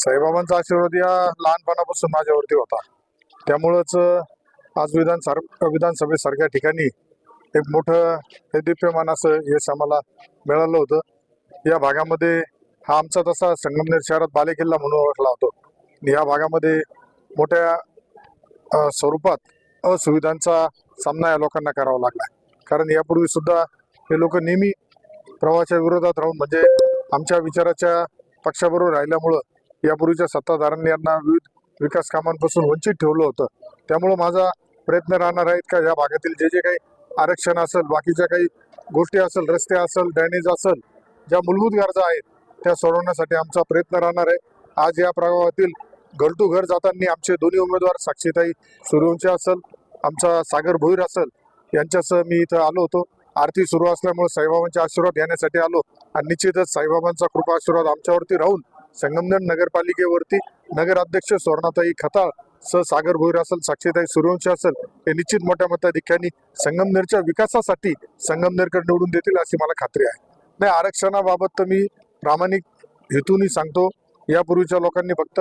साईबाबांचा आशीर्वाद या लहानपणापासून माझ्यावरती होता. त्यामुळंच आज विधानसभेसारख्या ठिकाणी एक मोठं देदीप्यमान असं यश आम्हाला मिळालं होतं. या भागामध्ये हा आमचा तसा संगमनेर शहरात बालेकिल्ला म्हणून ओळखला होतो. या भागामध्ये मोठ्या स्वरूपात असुविधांचा सामना या लोकांना करावा लागला. कारण यापूर्वी सुद्धा हे लोक नेहमी प्रवाहाच्या विरोधात राहून म्हणजे आमच्या विचाराच्या पक्षाबरोबर राहिल्यामुळं यापूर्वीच्या सत्ताधाऱ्यांनी यांना विविध विकास कामांपासून वंचित ठेवलं होतं. त्यामुळं माझा प्रयत्न राहणार आहे का या भागातील जे जे काही आरक्षण असेल, बाकीच्या काही गोष्टी असेल, रस्ते असेल, ड्रेनेज असेल, ज्या मूलभूत गरजा आहेत त्या सोडवण्यासाठी आमचा प्रयत्न राहणार आहे. आज या प्रभागातील घर टू घर जाताना आमचे दोन्ही उमेदवार साक्षीताई सूर्यवंशी असेल, आमचा सागर भोईर असेल, यांच्यासह मी इथं आलो होतो. आरती सुरू असल्यामुळे साईबाबांचे आशीर्वाद घेण्यासाठी आलो आणि निश्चितच साईबाबांचा कृपा आशीर्वाद आमच्यावरती राहून संगमनेर नगरपालिकेवरती नगराध्यक्ष स्वर्णाताई खताळ सह सागर भोईर असेल, साक्षीताई सूर्यवंशी असेल, हे निश्चित मोठ्या मताधिक्याने संगमनेरच्या विकासासाठी संगमनेरकर निवडून देतील अशी मला खात्री आहे. नाही, आरक्षणाबाबत तर मी प्रामाणिक हेतूने सांगतो. यापूर्वीच्या लोकांनी फक्त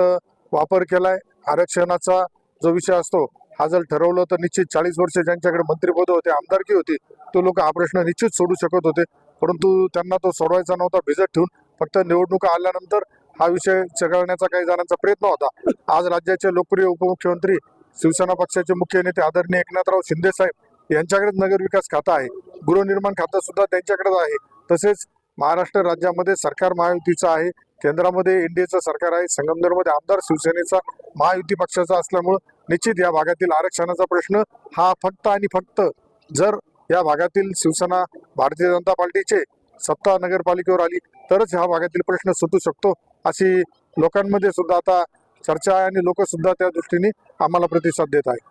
वापर केलाय. आरक्षणाचा जो विषय असतो हा जर ठरवलं तर निश्चित 40 वर्ष ज्यांच्याकडे मंत्रिपद होते, आमदारकी होती, तो लोक हा प्रश्न निश्चित सोडू शकत होते. परंतु त्यांना तो सोडवायचा नव्हता. भिजत ठेवून फक्त निवडणुका आल्यानंतर हा विषय चघळण्याचा काही जणांचा प्रयत्न होता. आज राज्याचे लोकप्रिय उपमुख्यमंत्री, शिवसेना पक्षाचे मुख्य नेते आदरणीय एकनाथराव शिंदे साहेब यांच्याकडेच नगर विकास खातं आहे. गृहनिर्माण खातं सुद्धा त्यांच्याकडेच आहे. तसेच महाराष्ट्र राज्यामध्ये सरकार महायुतीचं आहे, केंद्रामध्ये एनडीएचं सरकार आहे, संगमनेरमध्ये आमदार शिवसेनेचा महायुती पक्षाचा असल्यामुळं निश्चित या भागातील आरक्षणाचा प्रश्न हा फक्त आणि फक्त जर या भागातील शिवसेना भारतीय जनता पार्टीचे सत्ता नगरपालिकेवर आली तरच ह्या भागातील प्रश्न सुटू शकतो अशी लोकांमध्ये सुद्धा आता चर्चा आहे आणि लोक सुद्धा त्या दृष्टीने आम्हाला प्रतिसाद देत आहे.